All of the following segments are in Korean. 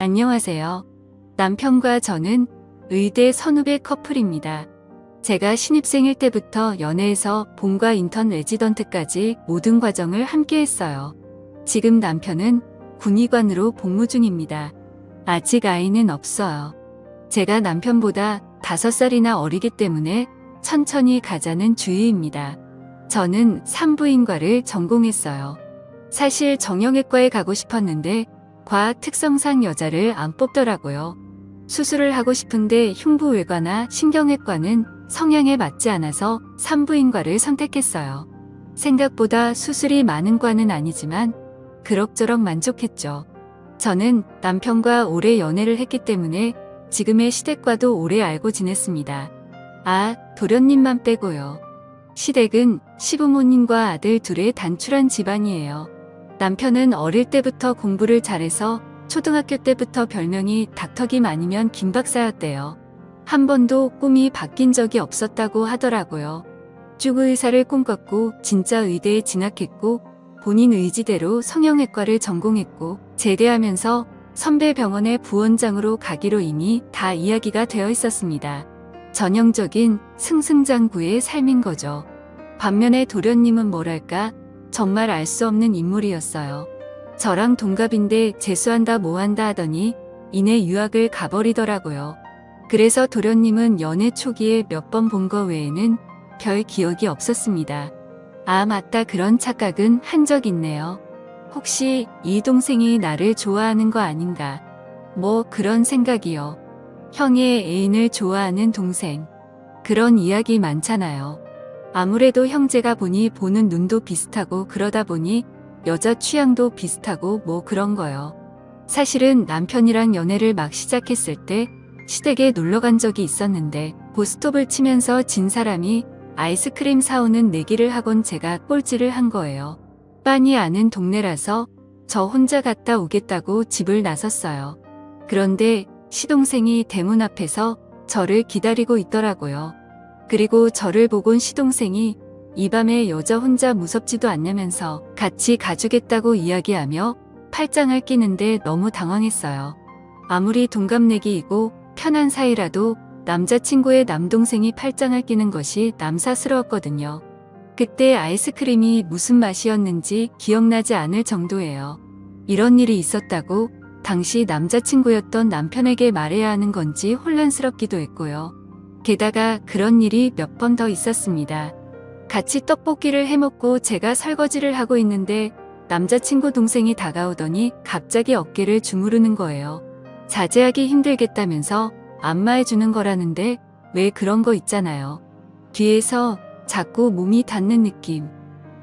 안녕하세요. 남편과 저는 의대 선후배 커플입니다. 제가 신입생일 때부터 연애해서 본과 인턴 레지던트까지 모든 과정을 함께 했어요. 지금 남편은 군의관으로 복무 중입니다. 아직 아이는 없어요. 제가 남편보다 5살이나 어리기 때문에 천천히 가자는 주의입니다. 저는 산부인과를 전공했어요. 사실 정형외과에 가고 싶었는데 과학 특성상 여자를 안 뽑더라고요. 수술을 하고 싶은데 흉부외과나 신경외과는 성향에 맞지 않아서 산부인과를 선택했어요. 생각보다 수술이 많은 과는 아니지만 그럭저럭 만족했죠. 저는 남편과 오래 연애를 했기 때문에 지금의 시댁과도 오래 알고 지냈습니다. 아, 도련님만 빼고요. 시댁은 시부모님과 아들 둘의 단출한 집안이에요. 남편은 어릴 때부터 공부를 잘해서 초등학교 때부터 별명이 닥터김 아니면 김박사였대요. 한 번도 꿈이 바뀐 적이 없었다고 하더라고요. 쭉 의사를 꿈꿨고 진짜 의대에 진학했고 본인 의지대로 성형외과를 전공했고 제대하면서 선배 병원의 부원장으로 가기로 이미 다 이야기가 되어 있었습니다. 전형적인 승승장구의 삶인 거죠. 반면에 도련님은 뭐랄까 정말 알 수 없는 인물이었어요. 저랑 동갑인데 재수한다 뭐한다 하더니 이내 유학을 가버리더라고요. 그래서 도련님은 연애 초기에 몇 번 본 거 외에는 별 기억이 없었습니다. 아 맞다 그런 착각은 한 적 있네요. 혹시 이 동생이 나를 좋아하는 거 아닌가? 뭐 그런 생각이요. 형의 애인을 좋아하는 동생. 그런 이야기 많잖아요. 아무래도 형제가 보니 보는 눈도 비슷하고 그러다 보니 여자 취향도 비슷하고 뭐 그런 거요. 사실은 남편이랑 연애를 막 시작했을 때 시댁에 놀러 간 적이 있었는데 고스톱을 치면서 진 사람이 아이스크림 사오는 내기를 하곤 제가 꼴찌를 한 거예요. 빤히 아는 동네라서 저 혼자 갔다 오겠다고 집을 나섰어요. 그런데 시동생이 대문 앞에서 저를 기다리고 있더라고요. 그리고 저를 보곤 시동생이 이 밤에 여자 혼자 무섭지도 않냐면서 같이 가주겠다고 이야기하며 팔짱을 끼는데 너무 당황했어요. 아무리 동갑내기이고 편한 사이라도 남자친구의 남동생이 팔짱을 끼는 것이 남사스러웠거든요. 그때 아이스크림이 무슨 맛이었는지 기억나지 않을 정도예요. 이런 일이 있었다고 당시 남자친구였던 남편에게 말해야 하는 건지 혼란스럽기도 했고요. 게다가 그런 일이 몇 번 더 있었습니다. 같이 떡볶이를 해먹고 제가 설거지를 하고 있는데 남자친구 동생이 다가오더니 갑자기 어깨를 주무르는 거예요. 자제하기 힘들겠다면서 안마해주는 거라는데 왜 그런 거 있잖아요. 뒤에서 자꾸 몸이 닿는 느낌.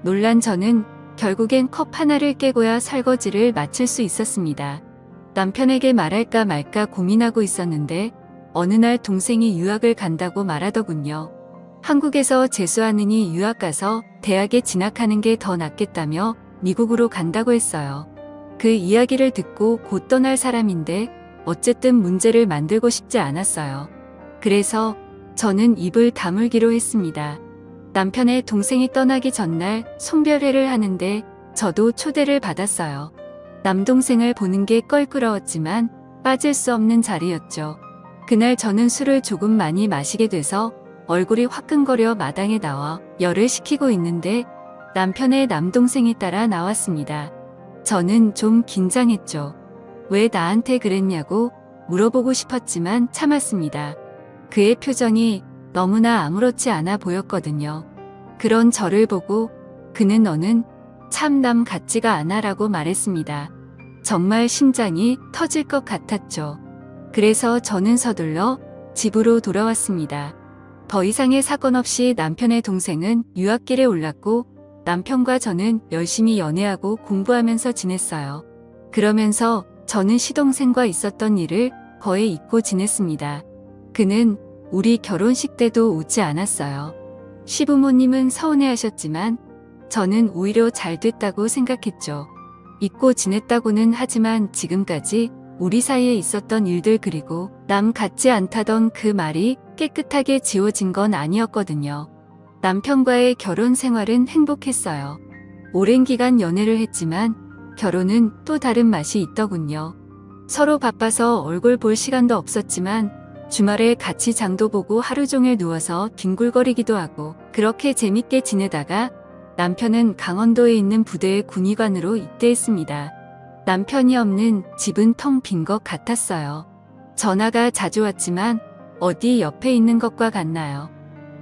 놀란 저는 결국엔 컵 하나를 깨고야 설거지를 마칠 수 있었습니다. 남편에게 말할까 말까 고민하고 있었는데 어느 날 동생이 유학을 간다고 말하더군요. 한국에서 재수하느니 유학 가서 대학에 진학하는 게 더 낫겠다며 미국으로 간다고 했어요. 그 이야기를 듣고 곧 떠날 사람인데 어쨌든 문제를 만들고 싶지 않았어요. 그래서 저는 입을 다물기로 했습니다. 남편의 동생이 떠나기 전날 송별회를 하는데 저도 초대를 받았어요. 남동생을 보는 게 껄끄러웠지만 빠질 수 없는 자리였죠. 그날 저는 술을 조금 많이 마시게 돼서 얼굴이 화끈거려 마당에 나와 열을 식히고 있는데 남편의 남동생이 따라 나왔습니다. 저는 좀 긴장했죠. 왜 나한테 그랬냐고 물어보고 싶었지만 참았습니다. 그의 표정이 너무나 아무렇지 않아 보였거든요. 그런 저를 보고 그는 너는 참 남 같지가 않아라고 말했습니다. 정말 심장이 터질 것 같았죠. 그래서 저는 서둘러 집으로 돌아왔습니다. 더 이상의 사건 없이 남편의 동생은 유학길에 올랐고 남편과 저는 열심히 연애하고 공부하면서 지냈어요. 그러면서 저는 시동생과 있었던 일을 거의 잊고 지냈습니다. 그는 우리 결혼식 때도 오지 않았어요. 시부모님은 서운해하셨지만 저는 오히려 잘 됐다고 생각했죠. 잊고 지냈다고는 하지만 지금까지 우리 사이에 있었던 일들 그리고 남 같지 않다던 그 말이 깨끗하게 지워진 건 아니었거든요. 남편과의 결혼 생활은 행복했어요. 오랜 기간 연애를 했지만 결혼은 또 다른 맛이 있더군요. 서로 바빠서 얼굴 볼 시간도 없었지만 주말에 같이 장도 보고 하루 종일 누워서 뒹굴거리기도 하고 그렇게 재밌게 지내다가 남편은 강원도에 있는 부대의 군의관으로 입대했습니다. 남편이 없는 집은 텅 빈 것 같았어요. 전화가 자주 왔지만 어디 옆에 있는 것과 같나요?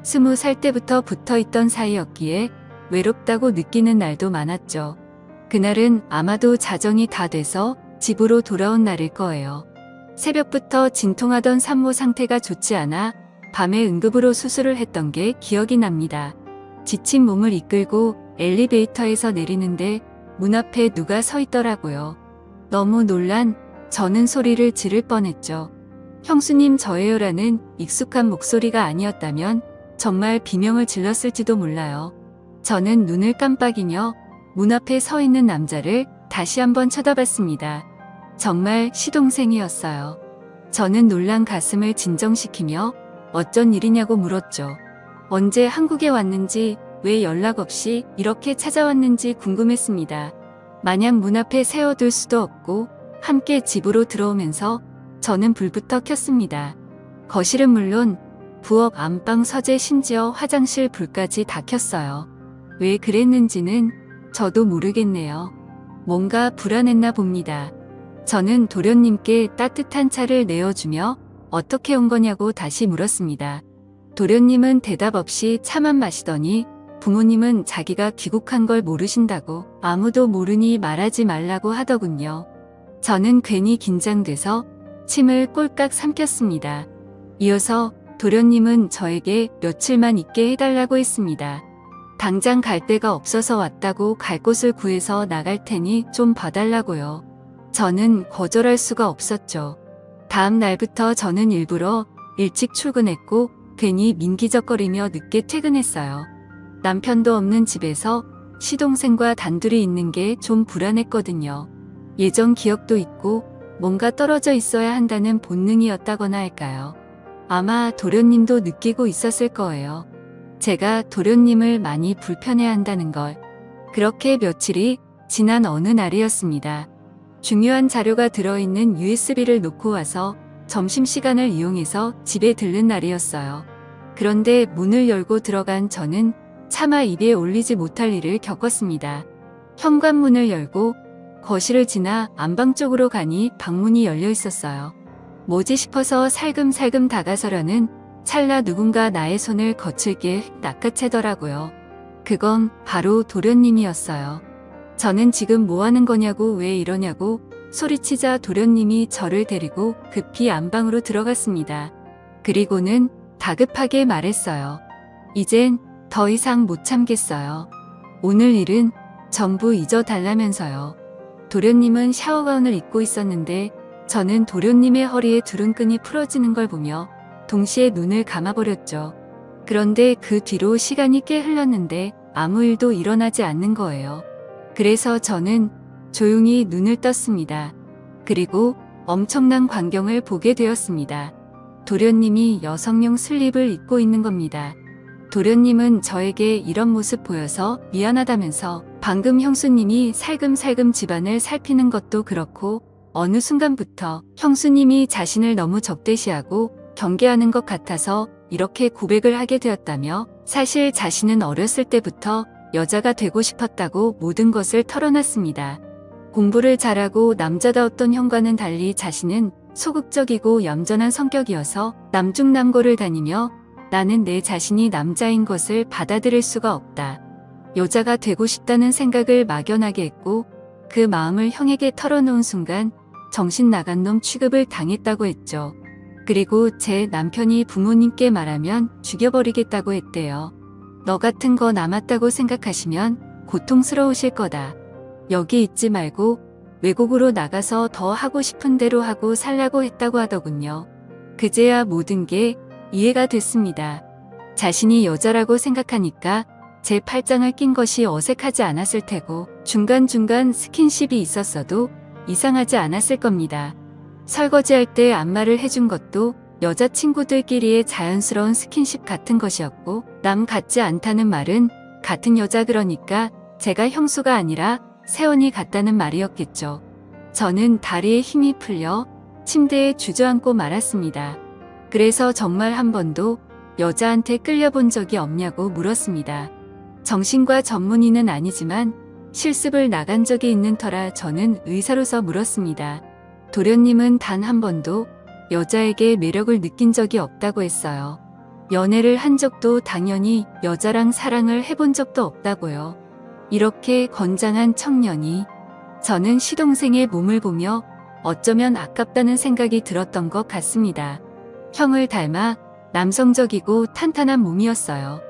20살 때부터 붙어있던 사이였기에 외롭다고 느끼는 날도 많았죠. 그날은 아마도 자정이 다 돼서 집으로 돌아온 날일 거예요. 새벽부터 진통하던 산모 상태가 좋지 않아 밤에 응급으로 수술을 했던 게 기억이 납니다. 지친 몸을 이끌고 엘리베이터에서 내리는데 문 앞에 누가 서 있더라고요. 너무 놀란 저는 소리를 지를 뻔했죠. 형수님 저예요라는 익숙한 목소리가 아니었다면 정말 비명을 질렀을지도 몰라요. 저는 눈을 깜빡이며 문 앞에 서 있는 남자를 다시 한번 쳐다봤습니다. 정말 시동생이었어요. 저는 놀란 가슴을 진정시키며 어쩐 일이냐고 물었죠. 언제 한국에 왔는지 왜 연락 없이 이렇게 찾아왔는지 궁금했습니다. 마냥 문 앞에 세워둘 수도 없고 함께 집으로 들어오면서 저는 불부터 켰습니다. 거실은 물론 부엌, 안방, 서재, 심지어 화장실 불까지 다 켰어요. 왜 그랬는지는 저도 모르겠네요. 뭔가 불안했나 봅니다. 저는 도련님께 따뜻한 차를 내어주며 어떻게 온 거냐고 다시 물었습니다. 도련님은 대답 없이 차만 마시더니 부모님은 자기가 귀국한 걸 모르신다고 아무도 모르니 말하지 말라고 하더군요. 저는 괜히 긴장돼서 침을 꼴깍 삼켰습니다. 이어서 도련님은 저에게 며칠만 있게 해달라고 했습니다. 당장 갈 데가 없어서 왔다고 갈 곳을 구해서 나갈 테니 좀 봐달라고요. 저는 거절할 수가 없었죠. 다음 날부터 저는 일부러 일찍 출근했고 괜히 민기적거리며 늦게 퇴근했어요. 남편도 없는 집에서 시동생과 단둘이 있는 게 좀 불안했거든요. 예전 기억도 있고 뭔가 떨어져 있어야 한다는 본능이었다거나 할까요? 아마 도련님도 느끼고 있었을 거예요. 제가 도련님을 많이 불편해한다는 걸. 그렇게 며칠이 지난 어느 날이었습니다. 중요한 자료가 들어있는 USB를 놓고 와서 점심시간을 이용해서 집에 들른 날이었어요. 그런데 문을 열고 들어간 저는 차마 입에 올리지 못할 일을 겪었습니다. 현관문을 열고 거실을 지나 안방 쪽으로 가니 방문이 열려 있었어요. 뭐지 싶어서 살금살금 다가서려는 찰나 누군가 나의 손을 거칠게 낚아채더라고요. 그건 바로 도련님이었어요. 저는 지금 뭐 하는 거냐고 왜 이러냐고 소리치자 도련님이 저를 데리고 급히 안방으로 들어갔습니다. 그리고는 다급하게 말했어요. 이젠 더 이상 못 참겠어요. 오늘 일은 전부 잊어달라면서요. 도련님은 샤워가운을 입고 있었는데 저는 도련님의 허리에 두른 끈이 풀어지는 걸 보며 동시에 눈을 감아버렸죠. 그런데 그 뒤로 시간이 꽤 흘렀는데 아무 일도 일어나지 않는 거예요. 그래서 저는 조용히 눈을 떴습니다. 그리고 엄청난 광경을 보게 되었습니다. 도련님이 여성용 슬립을 입고 있는 겁니다. 도련님은 저에게 이런 모습 보여서 미안하다면서 방금 형수님이 살금살금 집안을 살피는 것도 그렇고 어느 순간부터 형수님이 자신을 너무 적대시하고 경계하는 것 같아서 이렇게 고백을 하게 되었다며 사실 자신은 어렸을 때부터 여자가 되고 싶었다고 모든 것을 털어놨습니다. 공부를 잘하고 남자다웠던 형과는 달리 자신은 소극적이고 얌전한 성격이어서 남중남고를 다니며 나는 내 자신이 남자인 것을 받아들일 수가 없다. 여자가 되고 싶다는 생각을 막연하게 했고 그 마음을 형에게 털어놓은 순간 정신 나간 놈 취급을 당했다고 했죠. 그리고 제 남편이 부모님께 말하면 죽여버리겠다고 했대요. 너 같은 거 남았다고 생각하시면 고통스러우실 거다. 여기 있지 말고 외국으로 나가서 더 하고 싶은 대로 하고 살라고 했다고 하더군요. 그제야 모든 게 이해가 됐습니다. 자신이 여자라고 생각하니까 제 팔짱을 낀 것이 어색하지 않았을 테고 중간중간 스킨십이 있었어도 이상하지 않았을 겁니다. 설거지할 때 안마를 해준 것도 여자친구들끼리의 자연스러운 스킨십 같은 것이었고 남 같지 않다는 말은 같은 여자 그러니까 제가 형수가 아니라 세원이 같다는 말이었겠죠. 저는 다리에 힘이 풀려 침대에 주저앉고 말았습니다. 그래서 정말 한 번도 여자한테 끌려본 적이 없냐고 물었습니다. 정신과 전문의는 아니지만 실습을 나간 적이 있는 터라 저는 의사로서 물었습니다. 도련님은 단 한 번도 여자에게 매력을 느낀 적이 없다고 했어요. 연애를 한 적도 당연히 여자랑 사랑을 해본 적도 없다고요. 이렇게 건장한 청년이 저는 시동생의 몸을 보며 어쩌면 아깝다는 생각이 들었던 것 같습니다. 형을 닮아 남성적이고 탄탄한 몸이었어요.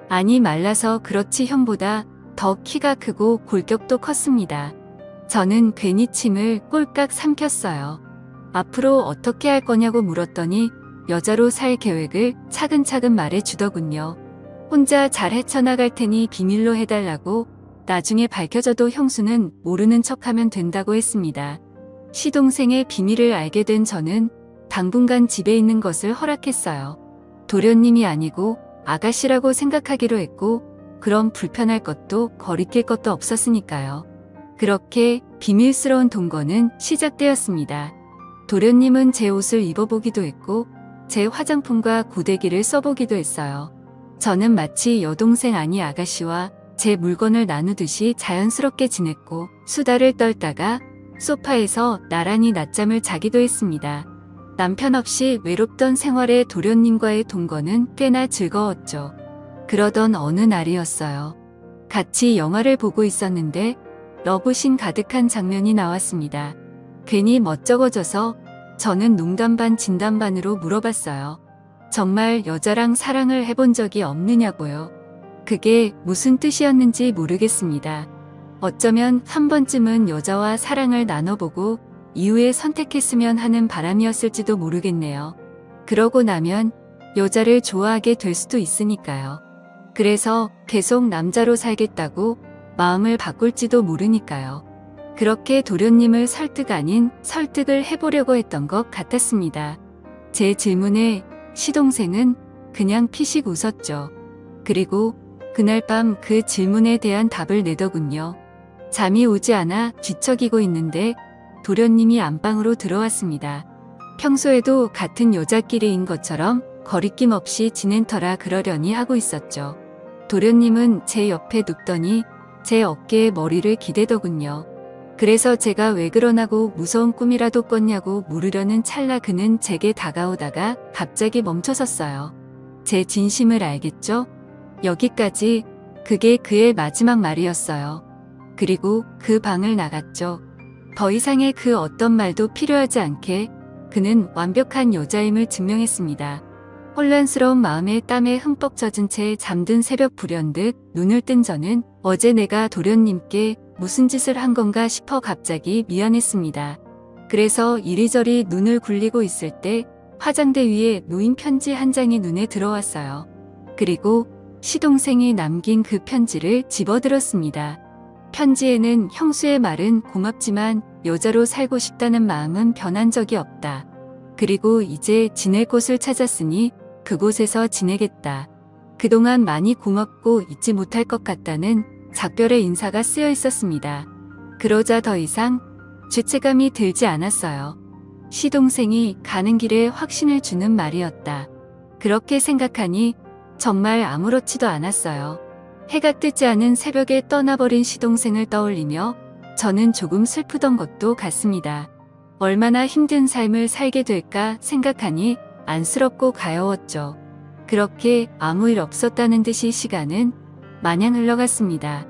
아니 말라서 그렇지 형보다 더 키가 크고 골격도 컸습니다. 저는 괜히 침을 꼴깍 삼켰어요. 앞으로 어떻게 할 거냐고 물었더니 여자로 살 계획을 차근차근 말해주더군요. 혼자 잘 헤쳐나갈 테니 비밀로 해달라고 나중에 밝혀져도 형수는 모르는 척하면 된다고 했습니다. 시동생의 비밀을 알게 된 저는 당분간 집에 있는 것을 허락했어요. 도련님이 아니고 아가씨라고 생각하기로 했고 그럼 불편할 것도 거리낄 것도 없었으니까요. 그렇게 비밀스러운 동거는 시작되었습니다. 도련님은 제 옷을 입어보기도 했고 제 화장품과 고데기를 써보기도 했어요. 저는 마치 여동생 아니 아가씨와 제 물건을 나누듯이 자연스럽게 지냈고 수다를 떨다가 소파에서 나란히 낮잠을 자기도 했습니다. 남편 없이 외롭던 생활에 도련님과의 동거는 꽤나 즐거웠죠. 그러던 어느 날이었어요. 같이 영화를 보고 있었는데 러브신 가득한 장면이 나왔습니다. 괜히 멋쩍어져서 저는 농담 반 진담 반으로 물어봤어요. 정말 여자랑 사랑을 해본 적이 없느냐고요. 그게 무슨 뜻이었는지 모르겠습니다. 어쩌면 한 번쯤은 여자와 사랑을 나눠보고 이후에 선택했으면 하는 바람이었을지도 모르겠네요. 그러고 나면 여자를 좋아하게 될 수도 있으니까요. 그래서 계속 남자로 살겠다고 마음을 바꿀지도 모르니까요. 그렇게 도련님을 설득 아닌 설득을 해보려고 했던 것 같았습니다. 제 질문에 시동생은 그냥 피식 웃었죠. 그리고 그날 밤 그 질문에 대한 답을 내더군요. 잠이 오지 않아 뒤척이고 있는데 도련님이 안방으로 들어왔습니다. 평소에도 같은 여자끼리인 것처럼 거리낌 없이 지낸 터라 그러려니 하고 있었죠. 도련님은 제 옆에 눕더니 제 어깨에 머리를 기대더군요. 그래서 제가 왜 그러나고 무서운 꿈이라도 꿨냐고 물으려는 찰나 그는 제게 다가오다가 갑자기 멈춰섰어요. 제 진심을 알겠죠? 여기까지. 그게 그의 마지막 말이었어요. 그리고 그 방을 나갔죠. 더 이상의 그 어떤 말도 필요하지 않게 그는 완벽한 여자임을 증명했습니다. 혼란스러운 마음에 땀에 흠뻑 젖은 채 잠든 새벽 불현듯 눈을 뜬 저는 어제 내가 도련님께 무슨 짓을 한 건가 싶어 갑자기 미안했습니다. 그래서 이리저리 눈을 굴리고 있을 때 화장대 위에 놓인 편지 한 장이 눈에 들어왔어요. 그리고 시동생이 남긴 그 편지를 집어들었습니다. 편지에는 형수의 말은 고맙지만 여자로 살고 싶다는 마음은 변한 적이 없다. 그리고 이제 지낼 곳을 찾았으니 그곳에서 지내겠다. 그동안 많이 고맙고 잊지 못할 것 같다는 작별의 인사가 쓰여 있었습니다. 그러자 더 이상 죄책감이 들지 않았어요. 시동생이 가는 길에 확신을 주는 말이었다. 그렇게 생각하니 정말 아무렇지도 않았어요. 해가 뜨지 않은 새벽에 떠나버린 시동생을 떠올리며 저는 조금 슬프던 것도 같습니다. 얼마나 힘든 삶을 살게 될까 생각하니 안쓰럽고 가여웠죠. 그렇게 아무 일 없었다는 듯이 시간은 마냥 흘러갔습니다.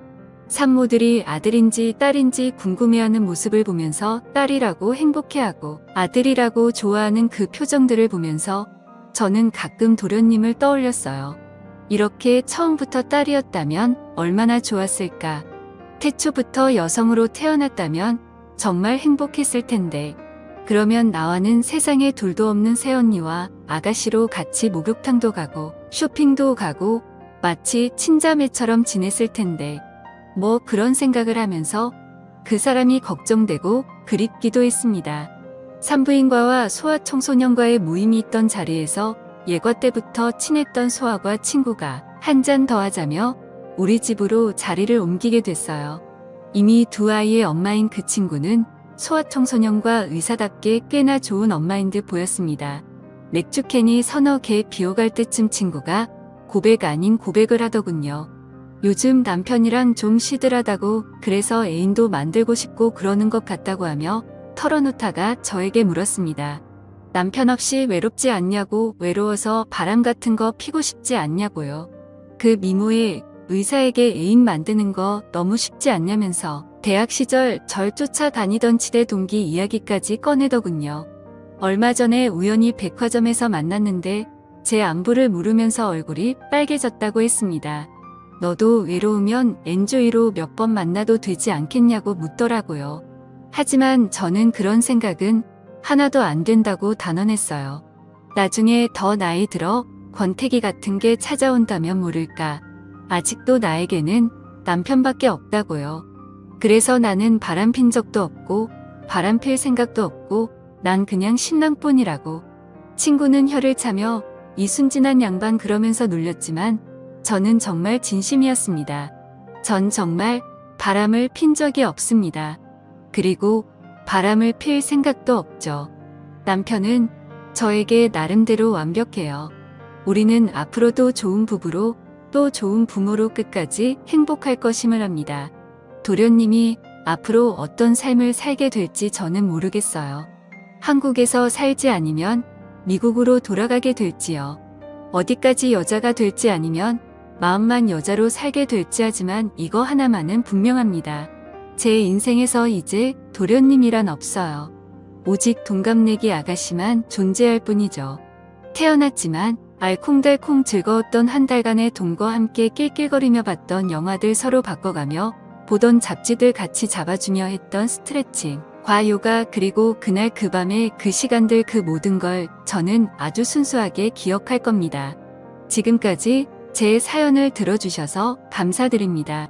산모들이 아들인지 딸인지 궁금해하는 모습을 보면서 딸이라고 행복해하고 아들이라고 좋아하는 그 표정들을 보면서 저는 가끔 도련님을 떠올렸어요. 이렇게 처음부터 딸이었다면 얼마나 좋았을까. 태초부터 여성으로 태어났다면 정말 행복했을 텐데. 그러면 나와는 세상에 둘도 없는 새언니와 아가씨로 같이 목욕탕도 가고 쇼핑도 가고 마치 친자매처럼 지냈을 텐데. 뭐 그런 생각을 하면서 그 사람이 걱정되고 그립기도 했습니다. 산부인과와 소아청소년과의 모임이 있던 자리에서 예과 때부터 친했던 소아과 친구가 한 잔 더 하자며 우리 집으로 자리를 옮기게 됐어요. 이미 두 아이의 엄마인 그 친구는 소아청소년과 의사답게 꽤나 좋은 엄마인 듯 보였습니다. 맥주캔이 서너 개 비워갈 때쯤 친구가 고백 아닌 고백을 하더군요. 요즘 남편이랑 좀 시들하다고 그래서 애인도 만들고 싶고 그러는 것 같다고 하며 털어놓다가 저에게 물었습니다. 남편 없이 외롭지 않냐고, 외로워서 바람 같은 거 피고 싶지 않냐고요. 그 미모에 의사에게 애인 만드는 거 너무 쉽지 않냐면서 대학 시절 절 쫓아다니던 치대 동기 이야기까지 꺼내더군요. 얼마 전에 우연히 백화점에서 만났는데 제 안부를 물으면서 얼굴이 빨개졌다고 했습니다. 너도 외로우면 엔조이로 몇 번 만나도 되지 않겠냐고 묻더라고요. 하지만 저는 그런 생각은 하나도 안 된다고 단언했어요. 나중에 더 나이 들어 권태기 같은 게 찾아온다면 모를까. 아직도 나에게는 남편밖에 없다고요. 그래서 나는 바람핀 적도 없고 바람필 생각도 없고 난 그냥 신랑뿐이라고. 친구는 혀를 차며 이 순진한 양반 그러면서 놀렸지만 저는 정말 진심이었습니다. 전 정말 바람을 핀 적이 없습니다. 그리고 바람을 필 생각도 없죠. 남편은 저에게 나름대로 완벽해요. 우리는 앞으로도 좋은 부부로 또 좋은 부모로 끝까지 행복할 것임을 합니다. 도련님이 앞으로 어떤 삶을 살게 될지 저는 모르겠어요. 한국에서 살지 아니면 미국으로 돌아가게 될지요. 어디까지 여자가 될지 아니면 마음만 여자로 살게 될지 하지만 이거 하나만은 분명합니다. 제 인생에서 이제 도련님이란 없어요. 오직 동갑내기 아가씨만 존재할 뿐이죠. 태어났지만 알콩달콩 즐거웠던 한 달간의 돔과 함께 낄낄거리며 봤던 영화들 서로 바꿔가며 보던 잡지들 같이 잡아주며 했던 스트레칭, 과요가 그리고 그날 그 밤의 그 시간들 그 모든 걸 저는 아주 순수하게 기억할 겁니다. 지금까지 제 사연을 들어주셔서 감사드립니다.